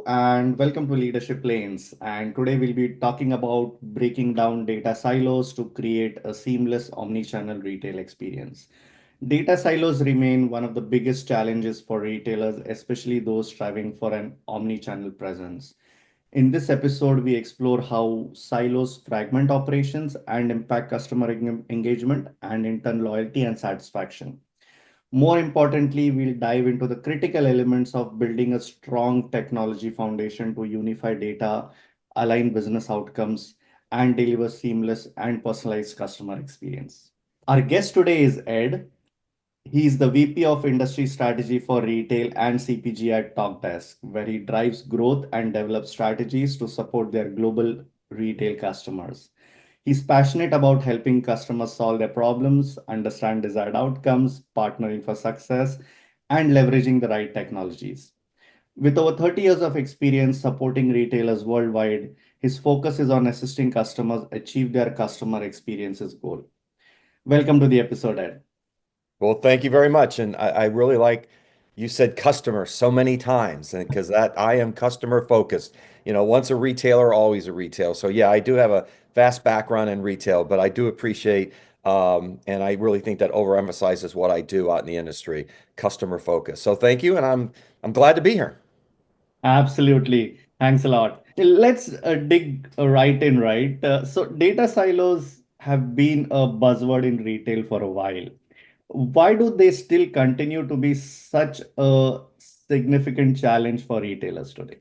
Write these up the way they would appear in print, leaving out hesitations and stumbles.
and welcome to Leadership Lanes. And today we'll be talking about breaking down data silos to create a seamless omni-channel retail experience. Data silos remain one of the biggest challenges for retailers, especially those striving for an omni-channel presence. In this episode, we explore how silos fragment operations and impact customer engagement and in turn loyalty and satisfaction. More importantly, we'll dive into the critical elements of building a strong technology foundation to unify data, align business outcomes, and deliver seamless and personalized customer experience. Our guest today is Ed. He is the VP of Industry Strategy for Retail and CPG at Talkdesk, where he drives growth and develops strategies to support their global retail customers. He's passionate about helping customers solve their problems, understand desired outcomes, partnering for success, and leveraging the right technologies. With over 30 years of experience supporting retailers worldwide, his focus is on assisting customers achieve their customer experiences goal. Welcome to the episode, Ed. Well, thank you very much. And I really like you said customer so many times, and because that I am customer focused. Once a retailer, always a retail. So yeah, I do have a vast background in retail, but I do appreciate and I really think that overemphasizes what I do out in the industry, customer focus. So thank you, and I'm glad to be here. Absolutely. Thanks a lot. Let's dig right in, right? So, data silos have been a buzzword in retail for a while. Why do they still continue to be such a significant challenge for retailers today?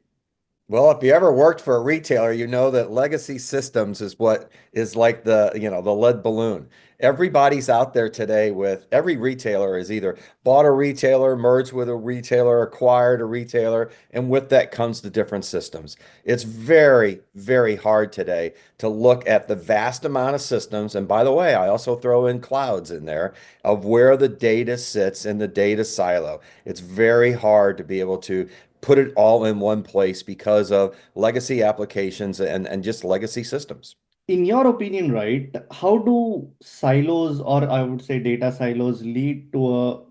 Well, if you ever worked for a retailer, you know that legacy systems is what is like the lead balloon. Everybody's out there today with every retailer is either bought a retailer, merged with a retailer, acquired a retailer, and with that comes the different systems. It's very, very hard today to look at the vast amount of systems. And by the way, I also throw in clouds in there of where the data sits in the data silo. It's very hard to be able to put it all in one place because of legacy applications and just legacy systems. In your opinion, right, how do silos, or I would say data silos, lead to a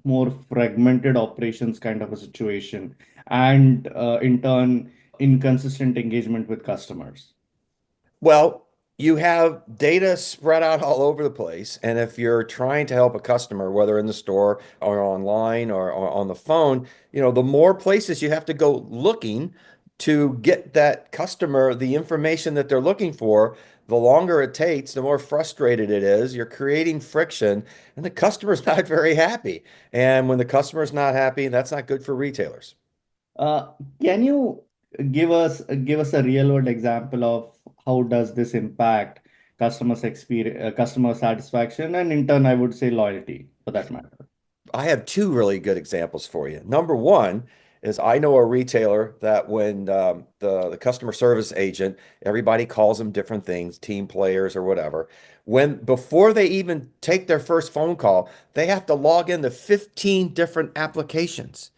more fragmented operations kind of a situation and in turn, inconsistent engagement with customers? Well, you have data spread out all over the place. And if you're trying to help a customer, whether in the store or online or on the phone, the more places you have to go looking to get that customer the information that they're looking for, the longer it takes, the more frustrated it is. You're creating friction, and the customer's not very happy. And when the customer's not happy, that's not good for retailers. Uh, can you give us a real world example of how does this impact customers experience, customer satisfaction, and in turn, I would say loyalty for that matter. I have two really good examples for you. Number one is I know a retailer that when the customer service agent, everybody calls them different things, team players or whatever. When before they even take their first phone call, they have to log into 15 different applications.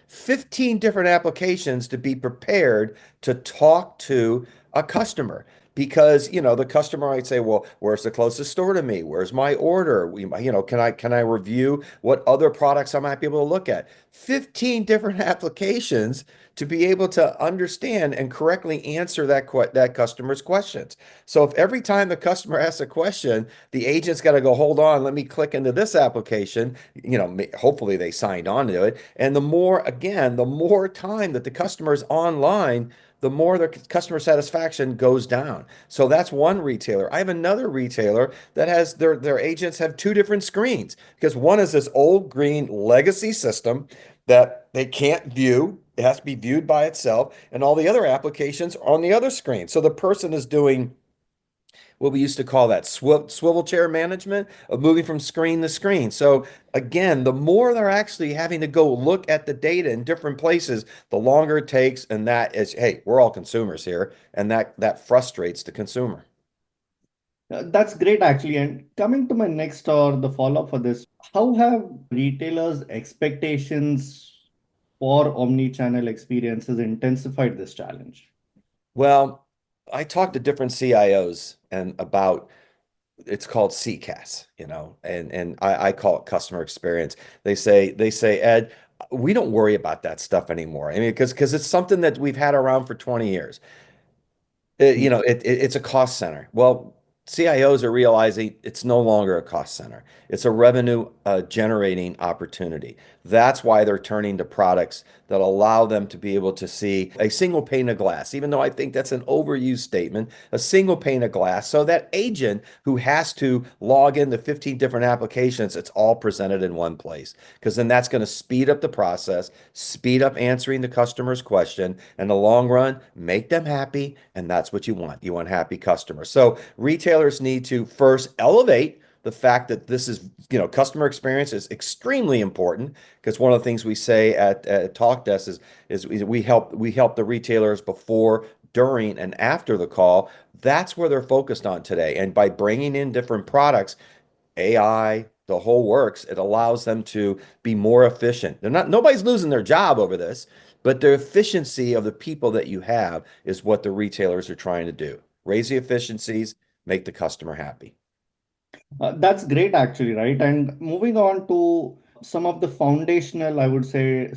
15 different applications to be prepared to talk to a customer because the customer might say, well, where's the closest store to me, where's my order, can I review what other products I might be able to look at. 15 different applications to be able to understand and correctly answer that customer's questions. So if every time the customer asks a question, the agent's got to go, hold on, let me click into this application, hopefully they signed on to it. And the more time that the customer is online, the more their customer satisfaction goes down. So that's one retailer. I have another retailer that has their agents have two different screens because one is this old green legacy system that they can't view. It has to be viewed by itself, and all the other applications are on the other screen. So the person is doing what we used to call that swivel chair management of moving from screen to screen. So again, the more they're actually having to go look at the data in different places, the longer it takes. And that is, hey, we're all consumers here, and that frustrates the consumer. That's great, actually. And coming to my next or the follow-up for this, how have retailers' expectations for omni-channel experiences intensified this challenge? Well, I talked to different CIOs and about it's called CCAS, and I call it customer experience. They say, Ed, We don't worry about that stuff anymore. I mean, because it's something that we've had around for 20 years. It's a cost center. Well, CIOs are realizing it's no longer a cost center. It's a revenue generating opportunity. That's why they're turning to products that allow them to be able to see a single pane of glass, even though I think that's an overused statement, a single pane of glass. So that agent who has to log into 15 different applications, it's all presented in one place. Because then that's going to speed up the process, speed up answering the customer's question, and in the long run, make them happy. And that's what you want. You want happy customers. So retailers need to first elevate the fact that this is, customer experience is extremely important because one of the things we say at Talk Desk is we help the retailers before, during, and after the call. That's where they're focused on today. And by bringing in different products, AI, the whole works, it allows them to be more efficient. Nobody's losing their job over this, but the efficiency of the people that you have is what the retailers are trying to do. Raise the efficiencies, make the customer happy. That's great, actually, right? And moving on to some of the foundational, I would say,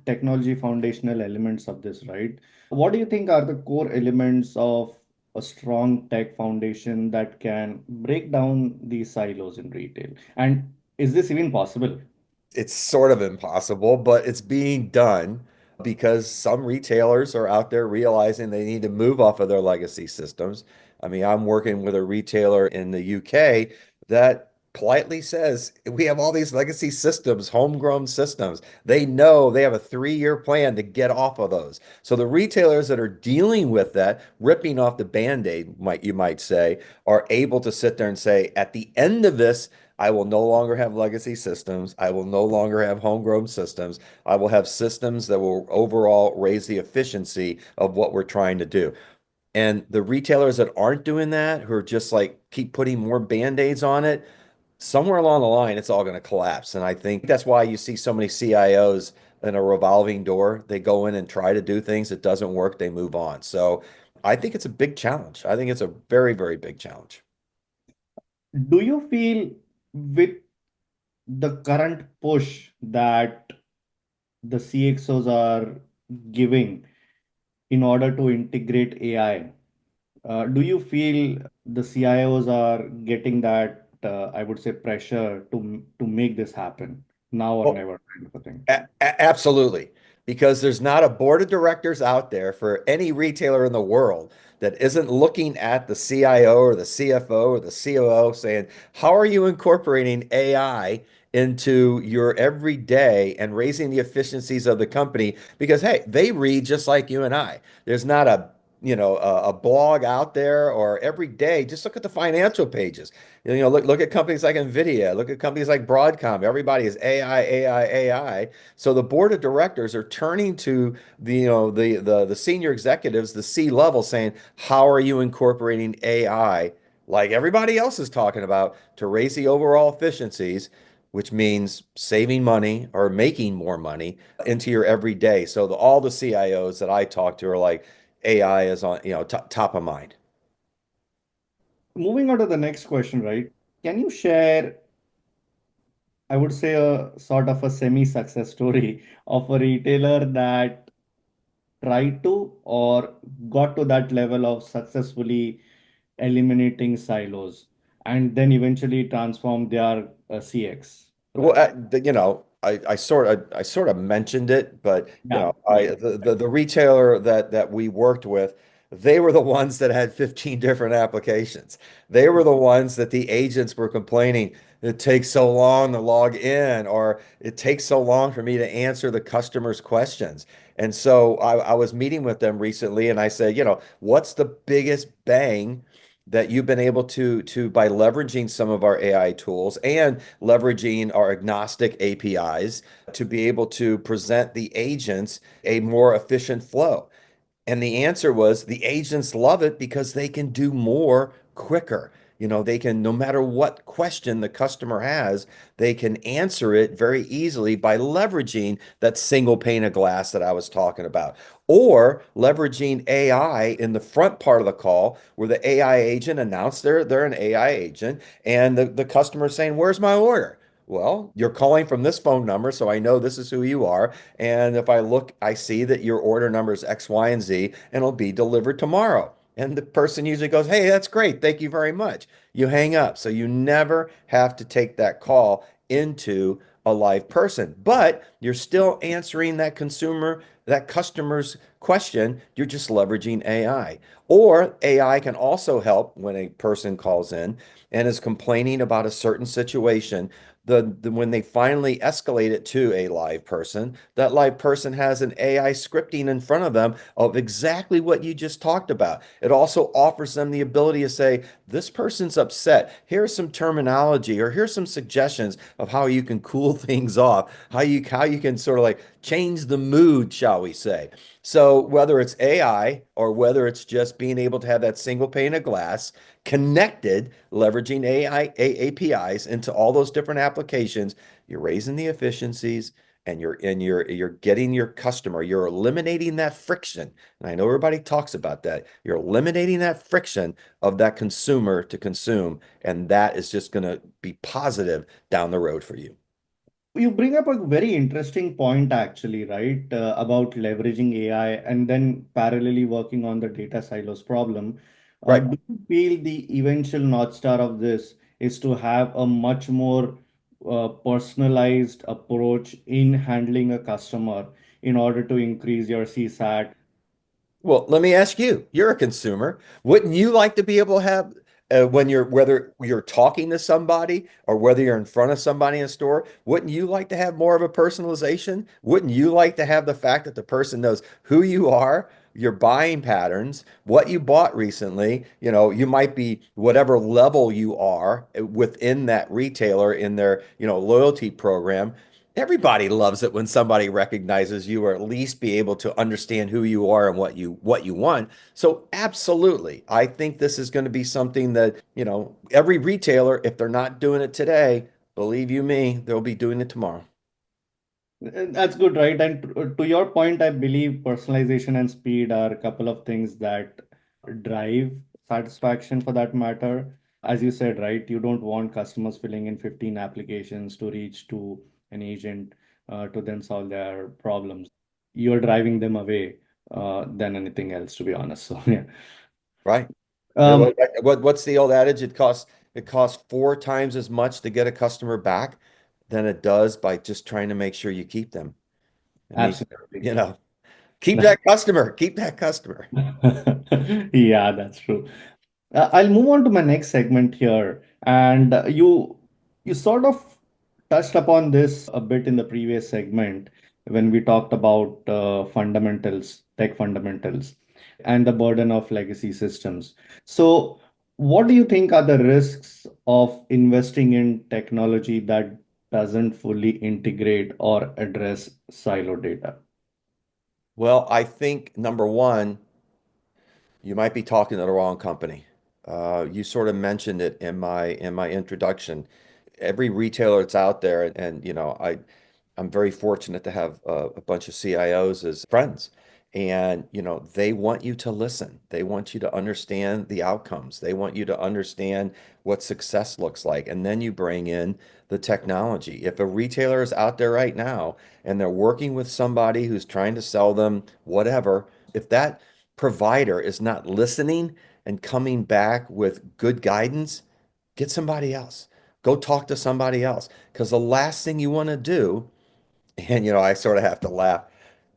technology foundational elements of this, right? What do you think are the core elements of a strong tech foundation that can break down these silos in retail? And is this even possible? It's sort of impossible, but it's being done because some retailers are out there realizing they need to move off of their legacy systems. I mean, I'm working with a retailer in the UK that politely says, we have all these legacy systems, homegrown systems. They know they have a 3-year plan to get off of those. So the retailers that are dealing with that, ripping off the Band-Aid, you might say, are able to sit there and say, at the end of this, I will no longer have legacy systems. I will no longer have homegrown systems. I will have systems that will overall raise the efficiency of what we're trying to do. And the retailers that aren't doing that, who are just like keep putting more band-aids on it, somewhere along the line, it's all going to collapse. And I think that's why you see so many CIOs in a revolving door. They go in and try to do things. It doesn't work. They move on. So I think it's a big challenge. I think it's a very, very big challenge. Do you feel with the current push that the CXOs are giving in order to integrate AI, do you feel the CIOs are getting that, I would say, pressure to make this happen now or Well, never kind of a thing? Absolutely. Because there's not a board of directors out there for any retailer in the world that isn't looking at the CIO or the CFO or the COO saying, how are you incorporating AI into your everyday and raising the efficiencies of the company? Because, hey, they read just like you and I. There's not a blog out there or every day. Just look at the financial pages. Look at companies like Nvidia, look at companies like Broadcom. Everybody is AI, AI, AI. So the board of directors are turning to the senior executives, the C level, saying, "How are you incorporating AI, like everybody else is talking about, to raise the overall efficiencies, which means saving money or making more money into your everyday?" So all the CIOs that I talk to are like, AI is on, top of mind. Moving on to the next question, right? Can you share, I would say, a sort of a semi-success story of a retailer that tried to or got to that level of successfully eliminating silos and then eventually transform their CX, Well, right? I sort of mentioned it, but Yeah, I right. the retailer that we worked with, they were the ones that had 15 different applications. They were the ones that the agents were complaining, it takes so long to log in, or it takes so long for me to answer the customer's questions. And so I was meeting with them recently, and I said, what's the biggest bang that you've been able to by leveraging some of our AI tools and leveraging our agnostic APIs to be able to present the agents a more efficient flow? And the answer was the agents love it because they can do more quicker. They can, no matter what question the customer has, they can answer it very easily by leveraging that single pane of glass that I was talking about, or leveraging AI in the front part of the call where the AI agent announced they're an AI agent and the customer is saying, "Where's my order?" Well, you're calling from this phone number, so I know this is who you are. And if I look, I see that your order number is X, Y, and Z, and it'll be delivered tomorrow. And the person usually goes, "Hey, that's great. Thank you very much." You hang up. So you never have to take that call into a live person, but you're still answering that customer's question. You're just leveraging AI. Or AI can also help when a person calls in and is complaining about a certain situation. When they finally escalate it to a live person, that live person has an AI scripting in front of them of exactly what you just talked about. It also offers them the ability to say, this person's upset. Here's some terminology, or here's some suggestions of how you can cool things off, how you can sort of like change the mood, shall we say. So whether it's AI or whether it's just being able to have that single pane of glass connected, leveraging APIs into all those different applications, you're raising the efficiencies and you're getting your customer, you're eliminating that friction. And I know everybody talks about that. You're eliminating that friction of that consumer to consume, and that is just going to be positive down the road for you. You bring up a very interesting point, actually, right? About leveraging AI and then parallelly working on the data silos problem. Right. Do you feel the eventual North Star of this is to have a much more personalized approach in handling a customer in order to increase your CSAT? Well, let me ask you, you're a consumer. Wouldn't you like to be able to have whether you're talking to somebody or whether you're in front of somebody in a store, wouldn't you like to have more of a personalization? Wouldn't you like to have the fact that the person knows who you are, your buying patterns, what you bought recently? You might be whatever level you are within that retailer in their, loyalty program. Everybody loves it when somebody recognizes you or at least be able to understand who you are and what you want. So absolutely. I think this is going to be something that, every retailer, if they're not doing it today, believe you me, they'll be doing it tomorrow. That's good, right? And to your point, I believe personalization and speed are a couple of things that drive satisfaction for that matter. As you said, right, you don't want customers filling in 15 applications to reach to an agent to then solve their problems. You're driving them away than anything else, to be honest. So, yeah. Right. Um, What's the old adage? It costs four times as much to get a customer back than it does by just trying to make sure you keep them. I mean, Absolutely. you know, keep that customer, keep that customer. Yeah, that's true. I'll move on to my next segment here, and you sort of touched upon this a bit in the previous segment when we talked about fundamentals, tech fundamentals, and the burden of legacy systems. So, what do you think are the risks of investing in technology that doesn't fully integrate or address silo data? Well, I think number one, you might be talking to the wrong company. You sort of mentioned it in my introduction. Every retailer that's out there, and I'm very fortunate to have a bunch of CIOs as friends. And, they want you to listen. They want you to understand the outcomes. They want you to understand what success looks like. And then you bring in the technology. If a retailer is out there right now and they're working with somebody who's trying to sell them whatever, if that provider is not listening and coming back with good guidance, get somebody else. Go talk to somebody else. Because the last thing you want to do, and I sort of have to laugh.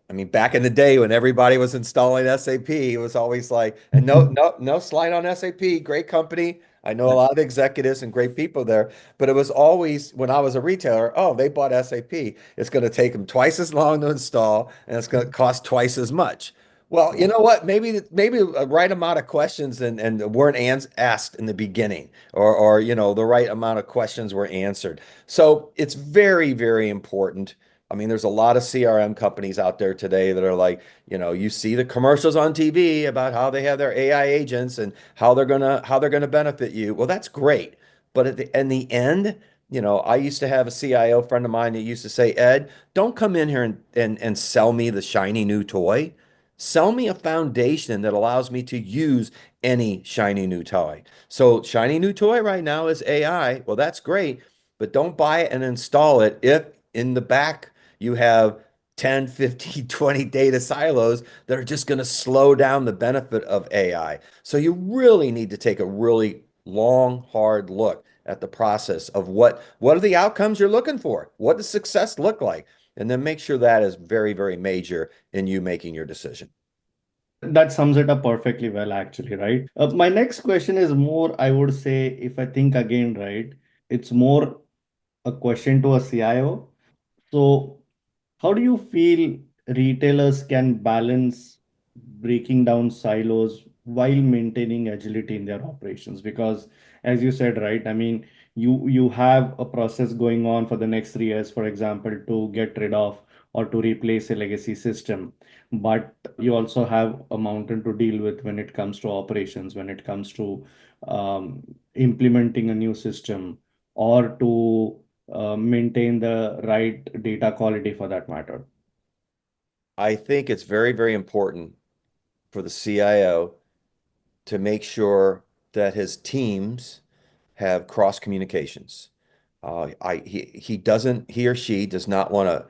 I mean, back in the day when everybody was installing SAP, it was always like, and no, no, no slide on SAP, great company. I know a lot of executives and great people there, but it was always when I was a retailer, oh, they bought SAP. It's going to take them twice as long to install and it's going to cost twice as much. Well, you know what? Maybe a right amount of questions and weren't asked in the beginning, or the right amount of questions were answered. So it's very, very important. I mean, there's a lot of CRM companies out there today that are like, you see the commercials on TV about how they have their AI agents and how they're gonna benefit you. Well, that's great. But in the end, I used to have a CIO friend of mine that used to say, Ed, don't come in here and sell me the shiny new toy. Sell me a foundation that allows me to use any shiny new toy. So shiny new toy right now is AI. Well, that's great. but don't buy it and install it if in the back you have 10, 15, 20 data silos that are just going to slow down the benefit of AI. So you really need to take a really long, hard look at the process of what are the outcomes you're looking for? What does success look like? And then make sure that is very, very major in you making your decision. That sums it up perfectly well, actually, right? My next question is more, I would say, if I think again, right, it's more a question to a CIO. So, how do you feel retailers can balance breaking down silos while maintaining agility in their operations? Because, as you said, right, I mean, you have a process going on for the next 3 years, for example, to get rid of or to replace a legacy system. But you also have a mountain to deal with when it comes to operations, when it comes to implementing a new system or to maintain the right data quality for that matter. I think it's very, very important for the CIO to make sure that his teams have cross communications. He or she does not want to,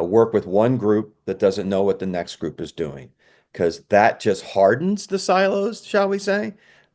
work with one group that doesn't know what the next group is doing, because that just hardens the silos, shall we say,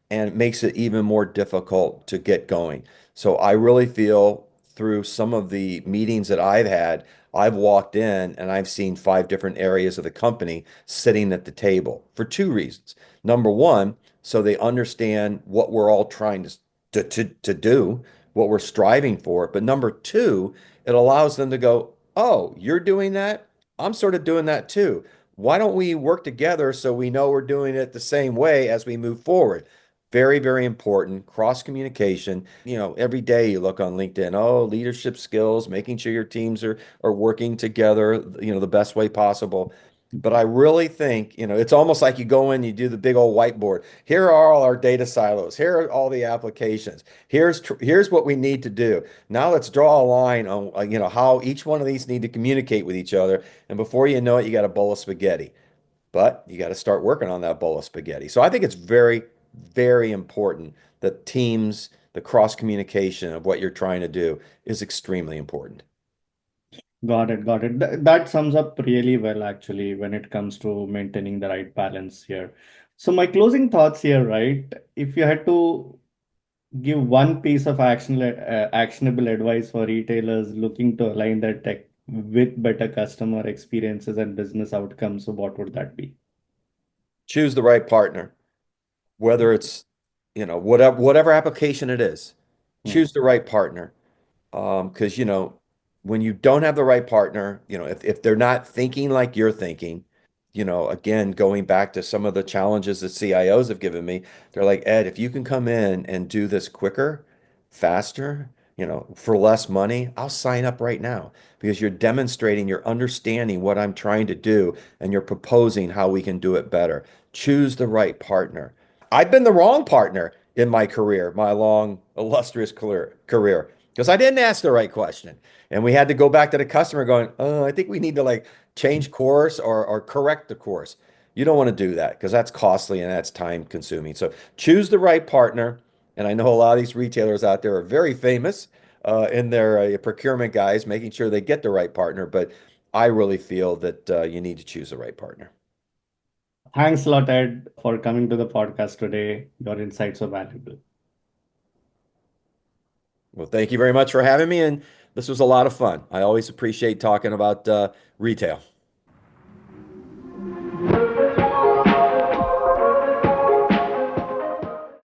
and it makes it even more difficult to get going. So I really feel through some of the meetings that I've had, I've walked in and I've seen 5 different areas of the company sitting at the table for 2 reasons. Number one, so they understand what we're all trying to do, what we're striving for. But number two, it allows them to go, oh, you're doing that? I'm sort of doing that too. Why don't we work together so we know we're doing it the same way as we move forward? Very, very important. Cross communication. Every day you look on LinkedIn, oh, leadership skills, making sure your teams are working together, the best way possible. But I really think, it's almost like you go in, you do the big old whiteboard. Here are all our data silos. Here are all the applications. Here's what we need to do. Now let's draw a line on, how each one of these need to communicate with each other. And before you know it, you got a bowl of spaghetti. But you got to start working on that bowl of spaghetti. So I think it's very, very important that teams, the cross communication of what you're trying to do is extremely important. Got it, got it. That sums up really well, actually, when it comes to maintaining the right balance here. So, my closing thoughts here, right? If you had to give one piece of actionable advice for retailers looking to align their tech with better customer experiences and business outcomes, so what would that be? Choose the right partner, whether it's, whatever application it is, Hmm. choose the right partner. Because, when you don't have the right partner, if they're not thinking like you're thinking, again, going back to some of the challenges that CIOs have given me, they're like, Ed, if you can come in and do this quicker, faster, for less money, I'll sign up right now because you're demonstrating, you're understanding what I'm trying to do, and you're proposing how we can do it better. Choose the right partner. I've been the wrong partner in my career, my long, illustrious career, because I didn't ask the right question. And we had to go back to the customer going, oh, I think we need to like change course or correct the course. You don't want to do that because that's costly and that's time consuming. So choose the right partner. And I know a lot of these retailers out there are very famous in their procurement guys, making sure they get the right partner. But I really feel that you need to choose the right partner. Thanks a lot, Ed, for coming to the podcast today. Your insights are valuable. Well, thank you very much for having me. And this was a lot of fun. I always appreciate talking about retail.